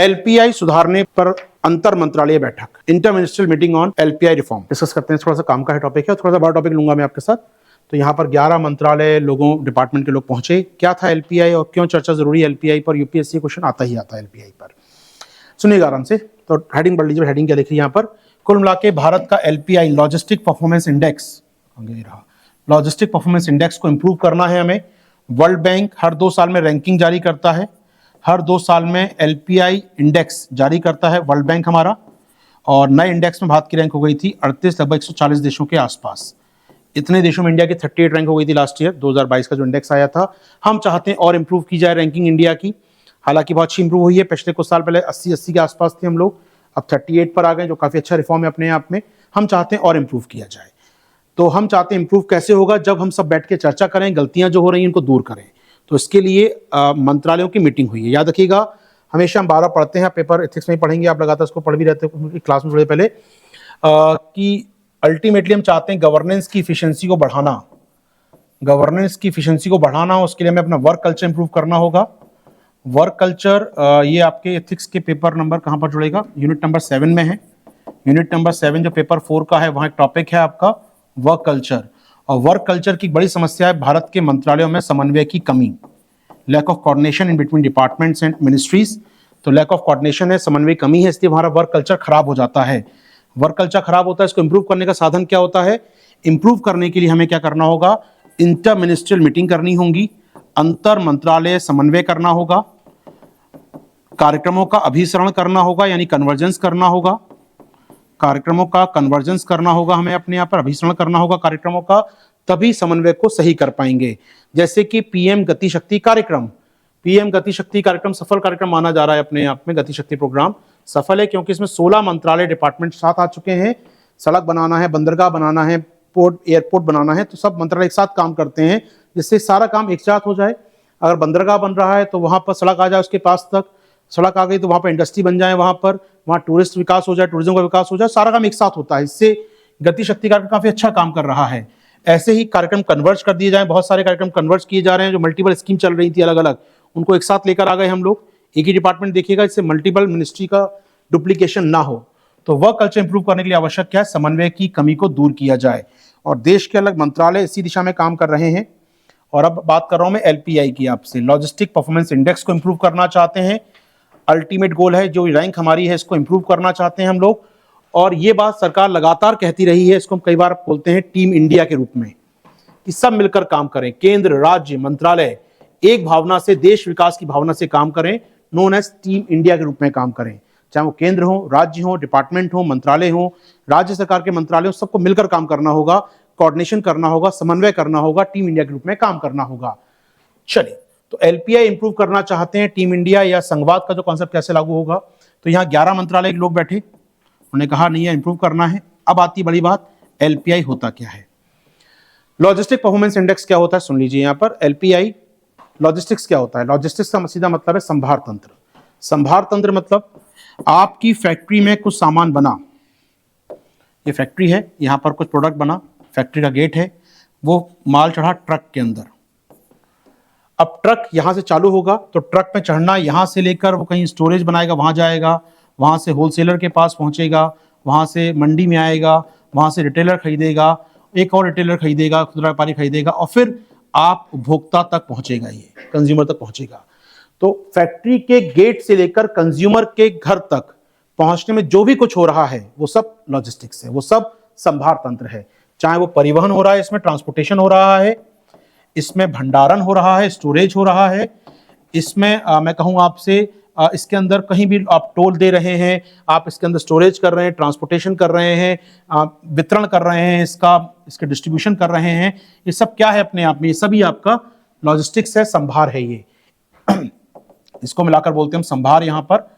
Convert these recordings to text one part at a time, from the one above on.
LPI सुधारने पर अंतर मंत्रालय बैठक, inter ministerial meeting on LPI reform discuss करते हैं। थोड़ा सा काम का है टॉपिक है, थोड़ा सा बड़ा टॉपिक लूंगा मैं आपके साथ। तो यहाँ पर 11 मंत्रालय लोगों डिपार्टमेंट के लोग पहुंचे। क्या था एलपीआई और क्यों चर्चा जरूरी है एलपीआई पर? यूपीएससी क्वेश्चन आता ही आता है एलपीआई पर, सुनिएगा आराम से। तो हेडिंग पढ़ लीजिए, हेडिंग क्या लिखी है यहाँ पर। कुल मिला के भारत का LPI logistic performance index, logistic performance index को इंप्रूव करना है हमें। वर्ल्ड बैंक हर 2 साल में रैंकिंग जारी करता है, हर 2 साल में एलपीआई इंडेक्स जारी करता है वर्ल्ड बैंक हमारा। और नए इंडेक्स में भारत की रैंक हो गई थी 38, लगभग 140 देशों के आसपास। इतने देशों में इंडिया की 38 रैंक हो गई थी लास्ट ईयर 2022 का जो इंडेक्स आया था। हम चाहते हैं और इंप्रूव की जाए रैंकिंग इंडिया की। हालांकि बहुत अच्छी इंप्रूव हुई है, पिछले कुछ साल पहले 80 के आसपास थे हम लोग, अब 38 पर आ गए, जो काफी अच्छा रिफॉर्म है अपने आप में। हम चाहते हैं और इंप्रूव किया जाए। तो हम चाहते हैं इंप्रूव कैसे होगा? जब हम सब बैठ के चर्चा करें, गलतियां जो हो रही हैं उनको दूर करें। तो इसके लिए मंत्रालयों की मीटिंग हुई है। याद रखिएगा, हमेशा हम 12 पढ़ते हैं, पेपर एथिक्स में ही पढ़ेंगे, आप लगातार उसको पढ़ भी रहते हो क्लास में थोड़े पहले, कि अल्टीमेटली हम चाहते हैं गवर्नेंस की इफिशिएंसी को बढ़ाना। गवर्नेंस की इफिशिएंसी को बढ़ाना, उसके लिए हमें अपना वर्क कल्चर इंप्रूव करना होगा। वर्क कल्चर ये आपके एथिक्स के पेपर नंबर कहाँ पर जुड़ेगा? यूनिट नंबर 7 में है। यूनिट नंबर 7 जो पेपर 4 का है, वहाँ एक टॉपिक है आपका वर्क कल्चर। और वर्क कल्चर की बड़ी समस्या है भारत के मंत्रालयों में समन्वय की कमी, lack of coordination in between departments and ministries. तो लैक ऑफ कोऑर्डिनेशन है, समन्वय कमी है, इसलिए हमारा वर्क कल्चर खराब हो जाता है। वर्क कल्चर खराब होता है, इसको इंप्रूव करने का साधन क्या होता है? इंप्रूव करने के लिए हमें क्या करना होगा? इंटर मिनिस्ट्रियल मीटिंग करनी होगी, अंतर मंत्रालय समन्वय करना होगा, कार्यक्रमों का अभिसरण करना होगा, यानी कन्वर्जेंस करना होगा। कार्यक्रमों का कन्वर्जेंस करना होगा, हमें अपने यहाँ पर अभिसरण करना होगा कार्यक्रमों का, तभी समन्वय को सही कर पाएंगे। जैसे कि पीएम गति शक्ति कार्यक्रम, पीएम गति शक्ति कार्यक्रम सफल कार्यक्रम माना जा रहा है अपने आप में। गति शक्ति प्रोग्राम सफल है क्योंकि इसमें 16 मंत्रालय डिपार्टमेंट साथ आ चुके हैं। सड़क बनाना है, बंदरगाह बनाना है, पोर्ट एयरपोर्ट बनाना है, तो सब मंत्रालय एक साथ काम करते हैं, जिससे सारा काम एक साथ हो जाए। अगर बंदरगाह बन रहा है तो वहां पर सड़क आ जाए उसके पास तक, सड़क आ गई तो वहां पर इंडस्ट्री बन जाए, वहां टूरिस्ट विकास हो जाए, टूरिज्म का विकास हो जाए, सारा काम एक साथ होता है। इससे गति शक्ति कार्यक्रम काफी अच्छा काम कर रहा है। ऐसे ही कार्यक्रम कन्वर्ज कर दिए जाए, बहुत सारे कार्यक्रम कन्वर्ज किए जा रहे हैं। जो मल्टीपल स्कीम चल रही थी अलग अलग, उनको एक साथ लेकर आ गए हम लोग, एक ही डिपार्टमेंट देखिएगा, इससे मल्टीपल मिनिस्ट्री का डुप्लीकेशन ना हो। तो वर्क कल्चर इंप्रूव करने के लिए आवश्यक क्या है? समन्वय की कमी को दूर किया जाए। और देश के अलग मंत्रालय इसी दिशा में काम कर रहे हैं। और अब बात कर रहा हूं मैं एलपीआई की आपसे, लॉजिस्टिक परफॉर्मेंस इंडेक्स को इंप्रूव करना चाहते हैं। अल्टीमेट गोल है, जो रैंक हमारी है इसको इंप्रूव करना चाहते हैं हम लोग। और ये बात सरकार लगातार कहती रही है, इसको हम कई बार बोलते हैं टीम इंडिया के रूप में, कि सब मिलकर काम करें, केंद्र राज्य मंत्रालय एक भावना से, देश विकास की भावना से काम करें, नोन एज टीम इंडिया के रूप में काम करें। चाहे वो केंद्र हो, राज्य हो, डिपार्टमेंट हो, मंत्रालय हो, राज्य सरकार के मंत्रालय हो, सबको मिलकर काम करना होगा, कोऑर्डिनेशन करना होगा, समन्वय करना होगा, टीम इंडिया के रूप में काम करना होगा। चलिए, तो एलपीआई इंप्रूव करना चाहते हैं, टीम इंडिया या संघवाद का जो कॉन्सेप्ट कैसे लागू होगा? तो यहाँ 11 मंत्रालय के लोग बैठे, उन्होंने कहा नहीं है इंप्रूव करना है। अब आती बड़ी बात, एलपीआई होता क्या है? लॉजिस्टिक परफॉर्मेंस इंडेक्स क्या होता है? सुन लीजिए यहाँ पर, एलपीआई लॉजिस्टिक्स क्या होता है? लॉजिस्टिक्स का सीधा मतलब है संभार तंत्र। संभार तंत्र मतलब आपकी फैक्ट्री में कुछ सामान बना, ये फैक्ट्री है, यहाँ पर कुछ प्रोडक्ट बना, फैक्ट्री का गेट है, वो माल चढ़ा ट्रक के अंदर। अब ट्रक यहां से चालू होगा तो ट्रक में चढ़ना, यहां से लेकर वो कहीं स्टोरेज बनाएगा, वहां जाएगा, वहां से होलसेलर के पास पहुंचेगा, वहां से मंडी में आएगा, वहां से रिटेलर खरीदेगा, एक और रिटेलर खरीदेगा, खुदरा व्यापारी खरीदेगा, और फिर आप उपभोक्ता तक पहुंचेगा, ये कंज्यूमर तक पहुंचेगा। तो फैक्ट्री के गेट से लेकर कंज्यूमर के घर तक पहुंचने में जो भी कुछ हो रहा है वो सब लॉजिस्टिक्स है, वो सब संभार तंत्र है। चाहे वो परिवहन हो रहा है, इसमें ट्रांसपोर्टेशन हो रहा है, इसमें भंडारण हो रहा है, स्टोरेज हो रहा है, इसमें मैं कहूँ आपसे इसके अंदर कहीं भी आप टोल दे रहे हैं, आप इसके अंदर स्टोरेज कर रहे हैं, ट्रांसपोर्टेशन कर रहे हैं, वितरण कर रहे हैं, इसके डिस्ट्रीब्यूशन कर रहे हैं, ये सब क्या है अपने आप में? ये सभी आपका लॉजिस्टिक्स है, संभार है ये। इसको मिलाकर बोलते हैं हम संभार यहाँ पर।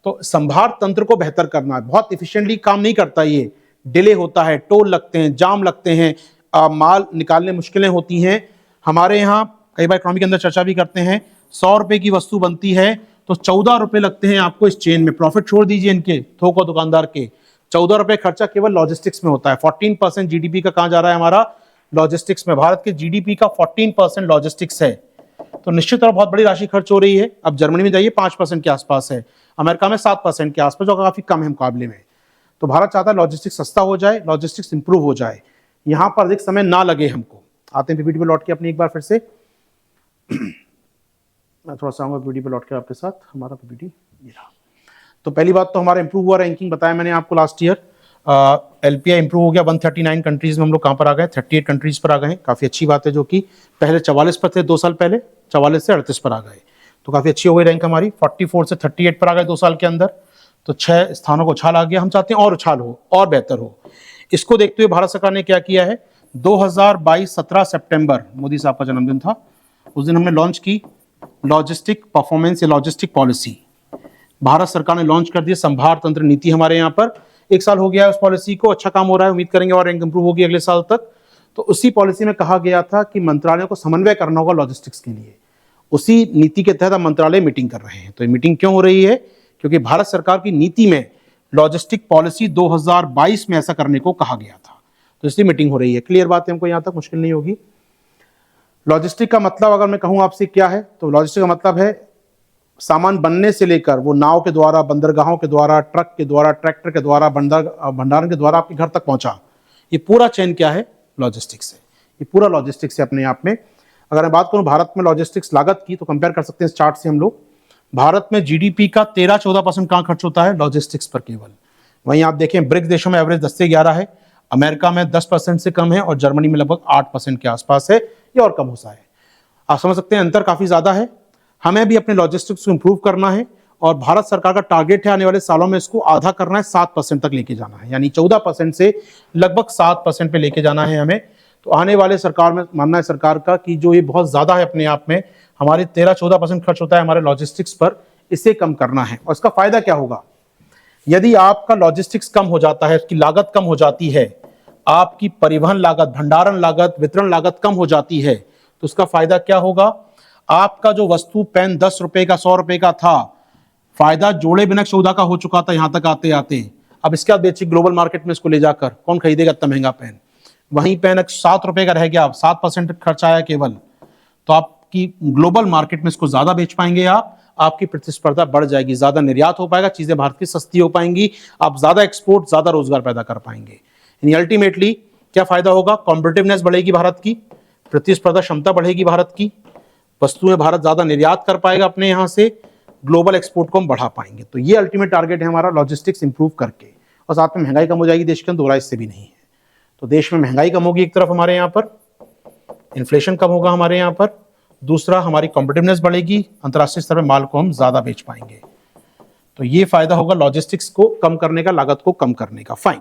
तो संभार तंत्र को बेहतर करना है, बहुत इफिशिएंटली काम नहीं करता ये, डिले होता है, टोल लगते हैं, जाम लगते हैं, माल निकालने मुश्किलें होती हैं। हमारे यहाँ कई बार इकोनॉमी के अंदर चर्चा भी करते हैं, 100 रुपए की वस्तु बनती है तो 14 रुपए लगते हैं आपको इस चेन में। प्रॉफिट छोड़ दीजिए इनके, थोक और दुकानदार के, 14 रुपए खर्चा केवल लॉजिस्टिक्स में होता है। 14% जीडीपी का कहाँ जा रहा है हमारा? लॉजिस्टिक्स में। भारत के जीडीपी का 14% लॉजिस्टिक्स है, तो निश्चित तौर बहुत बड़ी राशि खर्च हो रही है। अब जर्मनी में जाइए 5% के आसपास है, अमेरिका में 7% के आसपास, जो काफी कम है मुकाबले में। तो भारत चाहता है लॉजिस्टिक्स सस्ता हो जाए, लॉजिस्टिक्स इंप्रूव हो जाए, यहां पर अधिक समय ना लगे हमको। आते हैं पीपीटी पे लौट के अपनी एक बार फिर से मैं थोड़ा सा आऊंगा पीपीटी पे लौट के आपके साथ। हमारा पीपीटी ये रहा। तो पहली बात तो हमारा इंप्रूव हुआ रैंकिंग, बताया मैंने आपको लास्ट ईयर। एलपीआई इंप्रूव हो गया, 139 कंट्रीज में हम लोग कहां पर आ गए, 38 कंट्रीज पर आ गए, काफी अच्छी बात है। जो कि पहले 44 पर थे 2 साल पहले, 44 से 38 पर आ गए, तो काफी अच्छी हो गई रैंक हमारी। 44 से 38 पर आ गए 2 साल के अंदर, तो 6 स्थानों को उछाल आ गया। हम चाहते हैं और उछाल हो, और बेहतर हो। इसको देखते हुए भारत सरकार ने क्या किया है, 2022 17 सितंबर मोदी साहब का जन्मदिन था, उस दिन हमने लॉन्च की लॉजिस्टिक परफॉर्मेंस या लॉजिस्टिक पॉलिसी। भारत सरकार ने लॉन्च कर दी संभार तंत्र नीति हमारे यहाँ पर। 1 साल हो गया है उस पॉलिसी को, अच्छा काम हो रहा है, उम्मीद करेंगे और रैंक इंप्रूव होगी अगले साल तक। तो उसी पॉलिसी में कहा गया था कि मंत्रालयों को समन्वय करना होगा लॉजिस्टिक्स के लिए। उसी नीति के तहत मंत्रालय मीटिंग कर रहे हैं। तो ये मीटिंग क्यों हो रही है, क्योंकि भारत सरकार की नीति में लॉजिस्टिक पॉलिसी 2022 में ऐसा करने को कहा गया था, तो इसलिए मीटिंग हो रही है। क्लियर बात है, हमको यहां तक मुश्किल नहीं होगी। लॉजिस्टिक का मतलब अगर मैं कहूं आपसे क्या है, तो लॉजिस्टिक का मतलब है सामान बनने से लेकर वो नाव के द्वारा, बंदरगाहों के द्वारा, ट्रक के द्वारा, ट्रैक्टर के द्वारा, भंडारण के द्वारा आपके घर तक पहुंचा, ये पूरा चेन क्या है, लॉजिस्टिक्स है। ये पूरा लॉजिस्टिक्स है अपने आप में। अगर मैं बात करूं भारत में लॉजिस्टिक्स लागत की, तो कंपेयर कर सकते हैं इस चार्ट से हम लोग। भारत में जीडीपी का 13-14% कहां खर्च होता है, लॉजिस्टिक्स पर केवल। वहीं आप देखें ब्रिक्स देशों में एवरेज 10 से 11 है, अमेरिका में 10% से कम है, और जर्मनी में लगभग 8% के आसपास है, या और कम हो सा है। आप समझ सकते हैं अंतर काफी ज्यादा है। हमें भी अपने लॉजिस्टिक्स को इंप्रूव करना है, और भारत सरकार का टारगेट है आने वाले सालों में इसको आधा करना है, 7% तक लेके जाना है, यानी 14% से लगभग 7% पे लेके जाना है हमें। तो आने वाले सरकार में मानना है सरकार का कि जो ये बहुत ज्यादा है अपने आप में, हमारे 13-14% खर्च होता है हमारे लॉजिस्टिक्स पर, इसे कम करना है। और इसका फायदा क्या होगा, यदि आपका लॉजिस्टिक्स कम हो जाता है, उसकी लागत कम हो जाती है, आपकी परिवहन लागत, भंडारण लागत, वितरण लागत कम हो जाती है, तो उसका फायदा क्या होगा, आपका जो वस्तु पेन 10 रुपए का, 100 रुपए का था, फायदा जोड़े बिना 14 का हो चुका था यहां तक आते आते। अब इसके बाद बेचिए ग्लोबल मार्केट में इसको ले जाकर, कौन खरीदेगा इतना महंगा पेन। वहीं पेन 7 रुपए का रह गया, 7% खर्च आया केवल, तो आपकी ग्लोबल मार्केट में इसको ज्यादा बेच पाएंगे आपकी प्रतिस्पर्धा बढ़ जाएगी, ज्यादा निर्यात हो पाएगा, चीजें भारत की सस्ती हो पाएंगी, आप ज्यादा एक्सपोर्ट, ज्यादा रोजगार पैदा कर पाएंगे। यानी अल्टीमेटली क्या फायदा होगा, कॉम्पिटिटिवनेस बढ़ेगी भारत की, प्रतिस्पर्धा क्षमता बढ़ेगी भारत की, वस्तुएं भारत ज्यादा निर्यात कर पाएगा अपने यहां से, ग्लोबल एक्सपोर्ट को हम बढ़ा पाएंगे। तो ये अल्टीमेट टारगेट है हमारा, लॉजिस्टिक्स इंप्रूव करके, और साथ में महंगाई कम हो जाएगी देश के अंदर, दो राय इससे भी नहीं है। तो देश में महंगाई कम होगी एक तरफ, हमारे यहाँ पर इन्फ्लेशन कम होगा हमारे यहाँ पर, दूसरा हमारी कॉम्पिटिटिवनेस बढ़ेगी, अंतर्राष्ट्रीय स्तर पर माल को हम ज्यादा बेच पाएंगे। तो ये फायदा होगा लॉजिस्टिक्स को कम करने का, लागत को कम करने का। फाइन।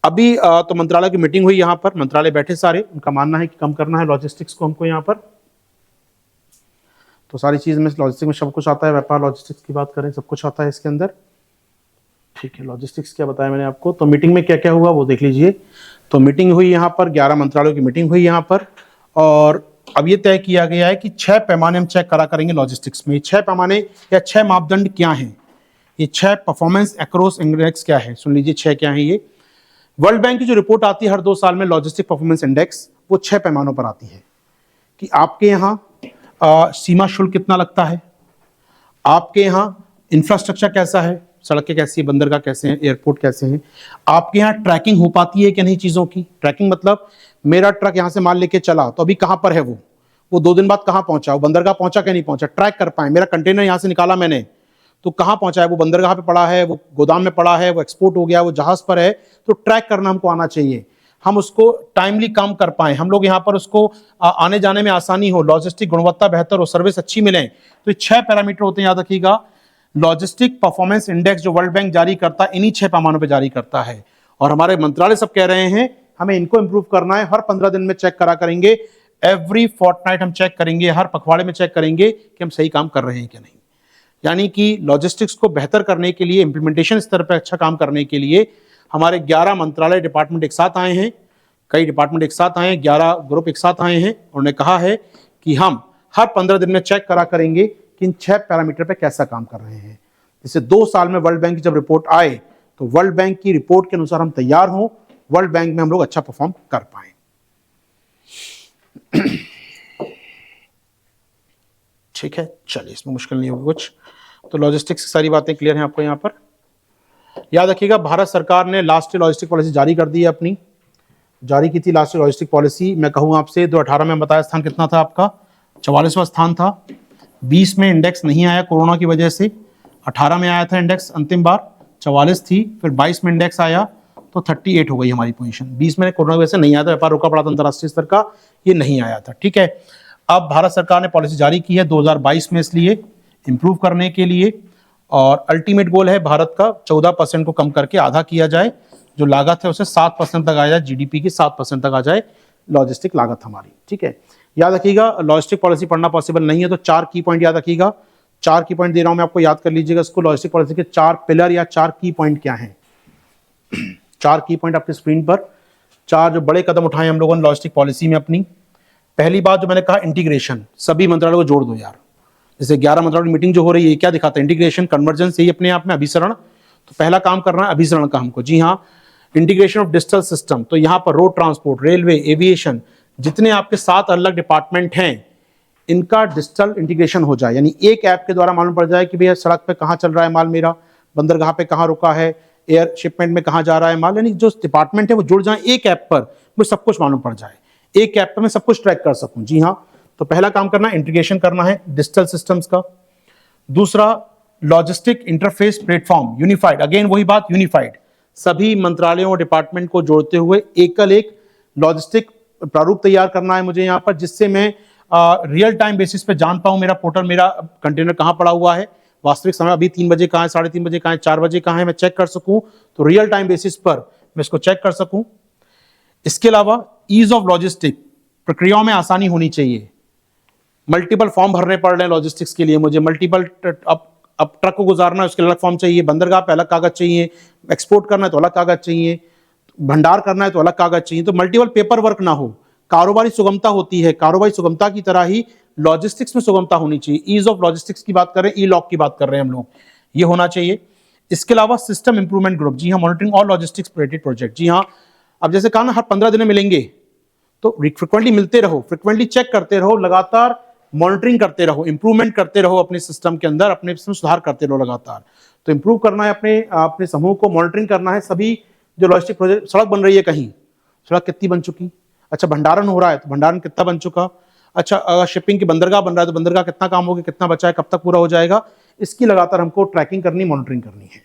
अभी तो मंत्रालय की मीटिंग हुई, यहाँ पर मंत्रालय बैठे सारे, उनका मानना है कि कम करना है लॉजिस्टिक्स को हमको यहाँ पर। तो सारी चीज में लॉजिस्टिक्स में सब कुछ आता है, व्यापार लॉजिस्टिक्स की बात करें सब कुछ आता है इसके अंदर। ठीक है, लॉजिस्टिक्स क्या बताया मैंने आपको। तो मीटिंग में क्या क्या हुआ वो देख लीजिए। तो मीटिंग हुई यहाँ पर, 11 मंत्रालयों की मीटिंग हुई यहाँ पर, और अब ये तय किया गया है कि 6 पैमाने हम चेक करा करेंगे लॉजिस्टिक्स में। 6 पैमाने या 6 मापदंड क्या हैं, ये 6 परफॉर्मेंस एक्रोस इंडेक्स क्या है, सुन लीजिए 6 क्या है ये। वर्ल्ड बैंक की जो रिपोर्ट आती है हर 2 साल में, लॉजिस्टिक परफॉर्मेंस इंडेक्स, वो 6 पैमानों पर आती है कि आपके यहाँ सीमा शुल्क कितना लगता है, आपके यहाँ इंफ्रास्ट्रक्चर कैसा है, सड़कें कैसी है, बंदरगाह कैसे हैं, एयरपोर्ट कैसे हैं, आपके यहाँ ट्रैकिंग हो पाती है कि नहीं चीज़ों की। ट्रैकिंग मतलब मेरा ट्रक यहाँ से माल लेके चला तो अभी कहाँ पर है वो 2 दिन बाद कहाँ पहुंचा, वो बंदरगाह पहुंचा कि नहीं पहुंचा, ट्रैक कर पाए। मेरा कंटेनर यहाँ से निकाला मैंने तो कहाँ पहुंचा है, वो बंदरगाह पे पड़ा है, वो गोदाम में पड़ा है, वो एक्सपोर्ट हो गया, वो जहाज पर है, तो ट्रैक करना हमको आना चाहिए, हम उसको टाइमली काम कर पाए, हम लोग यहाँ पर उसको आने जाने में आसानी हो, लॉजिस्टिक गुणवत्ता बेहतर हो, सर्विस अच्छी मिले। तो ये 6 पैरामीटर होते हैं, याद रखिएगा। लॉजिस्टिक परफॉर्मेंस इंडेक्स जो वर्ल्ड बैंक जारी करता है, इन्हीं 6 पैमानों पर जारी करता है, और हमारे मंत्रालय सब कह रहे हैं हमें इनको इंप्रूव करना है। हर 15 दिन में चेक करा करेंगे, एवरी फोर्टनाइट हम चेक करेंगे, हर पखवाड़े में चेक करेंगे कि हम सही काम कर रहे हैं कि नहीं। यानी कि लॉजिस्टिक्स को बेहतर करने के लिए, इंप्लीमेंटेशन स्तर पर अच्छा काम करने के लिए हमारे 11 मंत्रालय डिपार्टमेंट एक साथ आए हैं, कई डिपार्टमेंट एक साथ आए हैं, 11 ग्रुप एक साथ आए हैं, उन्होंने कहा है कि हम हर 15 दिन में चेक करा करेंगे कि इन 6 पैरामीटर पे कैसा काम कर रहे हैं, जिससे 2 साल में वर्ल्ड बैंक की जब रिपोर्ट आए तो वर्ल्ड बैंक की रिपोर्ट के अनुसार हम तैयार हों, वर्ल्ड बैंक में हम लोग अच्छा परफॉर्म कर पाए। ठीक है, चलिए इसमें मुश्किल नहीं होगी कुछ। तो लॉजिस्टिक्स की सारी बातें क्लियर हैं आपको यहाँ पर। याद रखिएगा भारत सरकार ने लास्ट लॉजिस्टिक पॉलिसी जारी कर दी है अपनी, जारी की थी लास्ट लॉजिस्टिक पॉलिसी। मैं कहूँ आपसे 2018 में बताया स्थान कितना था आपका, 44वां स्थान था। 20 में इंडेक्स नहीं आया कोरोना की वजह से, 18 में आया था इंडेक्स अंतिम बार 44 थी, फिर 22 में इंडेक्स आया तो 38 हो गई हमारी पोजीशन। 20 में कोरोना की वजह से नहीं आया था, व्यापार रुका पड़ा था अंतर्राष्ट्रीय स्तर का, ये नहीं आया था, ठीक है। अब भारत सरकार ने पॉलिसी जारी की है 2022 में, इसलिए इंप्रूव करने के लिए, और अल्टीमेट गोल है भारत का 14% को कम करके आधा किया जाए, जो लागत है उसे 7% तक आ जाए, जीडीपी की 7% तक आ जाए लॉजिस्टिक लागत हमारी, ठीक है। याद रखिएगा लॉजिस्टिक पॉलिसी पढ़ना पॉसिबल नहीं है तो 4 की पॉइंट याद रखिएगा, 4 की पॉइंट दे रहा हूं मैं आपको, याद कर लीजिएगा इसको। लॉजिस्टिक पॉलिसी के 4 पिलर या 4 की पॉइंट क्या हैं। 4 की पॉइंट आपकी स्क्रीन पर, 4 जो बड़े कदम उठाए हम लोगों ने लॉजिस्टिक पॉलिसी में अपनी। पहली बात जो मैंने कहा, इंटीग्रेशन, सभी मंत्रालयों को जोड़ दो यार। जैसे 11 मंत्रालयों की मीटिंग जो हो रही है, क्या दिखाता है, इंटीग्रेशन, कन्वर्जेंस, यही अपने आप में अभिसरण। तो पहला काम करना है अभिसरण का हमको, जी हाँ, इंटीग्रेशन ऑफ डिजिटल सिस्टम। तो यहाँ पर रोड ट्रांसपोर्ट, रेलवे, एविएशन, जितने आपके 7 अलग डिपार्टमेंट हैं, इनका डिजिटल इंटीग्रेशन हो जाए, यानी एक ऐप के द्वारा मालूम पड़ जाए कि भैया सड़क पे कहाँ चल रहा है माल मेरा, बंदरगाह पे कहाँ रुका है, एयर शिपमेंट में कहाँ जा रहा है माल, यानी जो डिपार्टमेंट है वो जुड़ जाए एक ऐप पर, मुझे सब कुछ मालूम पड़ जाए, एक ऐप पर मैं सब कुछ ट्रैक कर सकूं। जी हाँ, तो पहला काम करना है इंटीग्रेशन करना है डिजिटल सिस्टम्स का। दूसरा, logistic interface platform, unified, again वही बात, यूनिफाइड, सभी मंत्रालयों और डिपार्टमेंट को जोड़ते हुए एकल एक लॉजिस्टिक प्रारूप तैयार करना है मुझे यहाँ पर, जिससे मैं रियल टाइम बेसिस पे जान पाऊं मेरा पोर्टल, मेरा कंटेनर कहाँ पड़ा हुआ है, वास्तविक समय अभी 3 बजे कहाँ है, 3:30 बजे कहाँ है, 4 बजे कहाँ है, मैं चेक कर सकूं, तो रियल टाइम बेसिस पर मैं इसको चेक कर सकूं। इसके अलावा ईज ऑफ लॉजिस्टिक, प्रक्रियाओं में आसानी होनी चाहिए। मल्टीपल फॉर्म भरने पड़ रहे हैं लॉजिस्टिक्स के लिए मुझे, मल्टीपल, अब ट्रक को गुजारना है उसके अलग फॉर्म चाहिए, बंदरगाह पे अलग कागज चाहिए, एक्सपोर्ट करना है तो अलग कागज चाहिए, भंडार करना है तो अलग कागज चाहिए, तो मल्टीपल पेपर वर्क ना हो, कारोबारी सुगमता होती है, कारोबारी सुगमता की तरह ही लॉजिस्टिक्स में सुगमता होनी चाहिए। ईज ऑफ लॉजिस्टिक्स की बात कर रहे हैं, ई लॉक की बात कर रहे हैं हम लोग, ये होना चाहिए। इसके अलावा सिस्टम इंप्रूवमेंट ग्रुप, जी हाँ, monitoring all logistics related project, जी हाँ, अब जैसे कहा ना हर 15 दिन मिलेंगे, तो फ्रिक्वेंटली मिलते रहो, फ्रिक्वेंटली चेक करते रहो, लगातार मॉनिटरिंग करते रहो, इंप्रूवमेंट करते रहो अपने सिस्टम के अंदर, अपने सिस्टम सुधार करते रहो लगातार। तो इंप्रूव करना है अपने समूह को, मॉनिटरिंग करना है सभी जो लॉजिस्टिक प्रोजेक्ट, सड़क बन रही है कहीं, सड़क कितनी बन चुकी, अच्छा भंडारण हो रहा है तो भंडारण कितना बन चुका, अच्छा अगर शिपिंग की बंदरगाह बन रहा है तो बंदरगाह कितना काम हो गया, कितना बचा है, कब तक पूरा हो जाएगा, इसकी लगातार हमको ट्रैकिंग करनी, मॉनिटरिंग करनी है।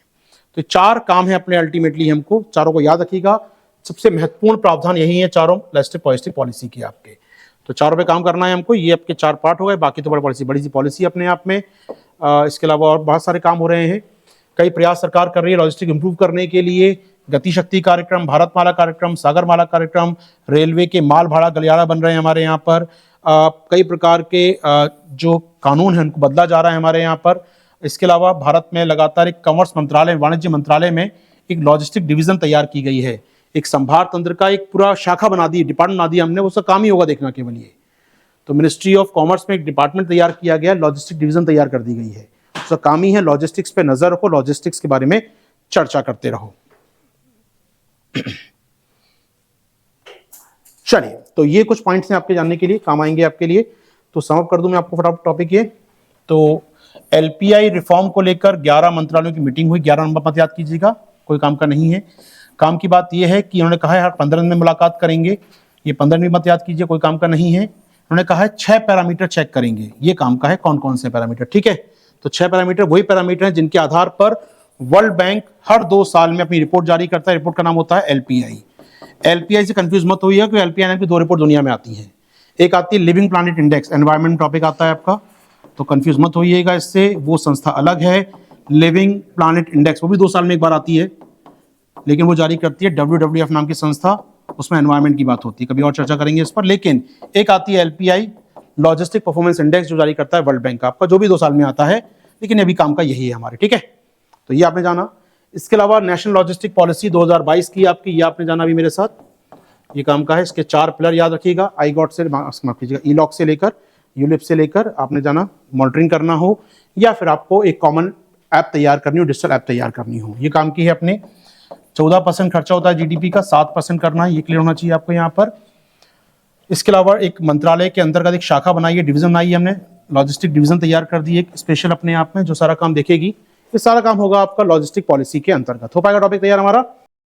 तो 4 काम है अपने अल्टीमेटली हमको, चारों को याद रखिएगा, सबसे महत्वपूर्ण प्रावधान यही है चारों लॉजिस्टिक पॉलिसी के आपके। तो 4 पे काम करना है हमको, ये आपके 4 पार्ट हो गए, बाकी तो बड़ी सी पॉलिसी अपने आप में। इसके अलावा और बहुत सारे काम हो रहे हैं, कई प्रयास सरकार कर रही है लॉजिस्टिक इंप्रूव करने के लिए, गति शक्ति कार्यक्रम, भारतमाला कार्यक्रम, सागरमाला कार्यक्रम, रेलवे के माल भाड़ा गलियारा बन रहे हैं हमारे यहाँ पर, कई प्रकार के जो कानून है उनको बदला जा रहा है हमारे यहाँ पर। इसके अलावा भारत में लगातार एक कॉमर्स मंत्रालय, वाणिज्य मंत्रालय में एक लॉजिस्टिक डिवीजन तैयार की गई है, एक संभार तंत्र का एक पूरा शाखा बना दी, डिपार्टमेंट बना दिया हमने, उसका काम ही होगा देखना केवल ये। तो मिनिस्ट्री ऑफ कॉमर्स में एक डिपार्टमेंट तैयार किया गया, लॉजिस्टिक डिवीजन तैयार कर दी गई है, उसका काम ही है लॉजिस्टिक्स पे नजर रखो, लॉजिस्टिक्स के बारे में चर्चा करते रहो। चलिए, तो ये कुछ पॉइंट्स हैं आपके जानने के लिए, काम आएंगे आपके लिए। तो समअप कर दूं मैं आपको फटाफट टॉपिक ये। तो एलपीआई रिफॉर्म को लेकर 11 मंत्रालयों की मीटिंग हुई, 11 नंबर मत याद कीजिएगा, कोई काम का नहीं है। काम की बात यह है कि उन्होंने कहा है हर 15 दिन में मुलाकात करेंगे, ये 15 दिन मत याद कीजिए, कोई काम का नहीं है। उन्होंने कहा है 6 पैरामीटर चेक करेंगे, ये काम का है, कौन कौन से पैरामीटर, ठीक है। तो 6 पैरामीटर वही पैरामीटर हैं जिनके आधार पर वर्ल्ड बैंक हर 2 साल में अपनी रिपोर्ट जारी करता है, रिपोर्ट का नाम होता है एलपीआई। एलपीआई से कंफ्यूज मत होइएगा कि एलपीआई नाम की 2 रिपोर्ट दुनिया में आती हैं, एक आती है living planet index, environment topic आता है आपका, तो कंफ्यूज मत होइएगा इससे, वो संस्था अलग है। लिविंग प्लैनेट इंडेक्स वो भी 2 साल में एक बार आती है, लेकिन वो जारी करती है WWF नाम की संस्था, उसमें एनवायरमेंट की बात होती है, कभी और चर्चा करेंगे इस पर। लेकिन एक आती है एलपीआई, लॉजिस्टिक परफॉर्मेंस इंडेक्स, जो जारी करता है वर्ल्ड बैंक आपका, जो भी 2 साल में आता है, लेकिन अभी काम का यही है हमारे, ठीक है। तो ये आपने जाना। इसके अलावा नेशनल लॉजिस्टिक पॉलिसी 2022 की आपकी, ये आपने जाना अभी मेरे साथ, ये काम का है। इसके 4 पिलर याद रखिएगा, आई गॉट से माफ कीजिएगा, ई लॉक से लेकर यूलिप से लेकर आपने जाना, मॉनिटरिंग करना हो या फिर आपको एक कॉमन ऐप तैयार करनी हो, डिजिटल ऐप तैयार करनी हो, ये काम की है अपने। 14% खर्चा होता है जीडीपी का, 7% करना है, ये क्लियर होना चाहिए आपको यहाँ पर। इसके अलावा एक मंत्रालय के अंतर्गत एक शाखा बनाई है, डिवीजन बनाई है हमने, लॉजिस्टिक डिवीजन तैयार कर दी एक स्पेशल अपने आप में, जो सारा काम देखेगी। ये सारा काम होगा आपका लॉजिस्टिक पॉलिसी के अंतर्गत। हो पाएगा टॉपिक तैयार हमारा।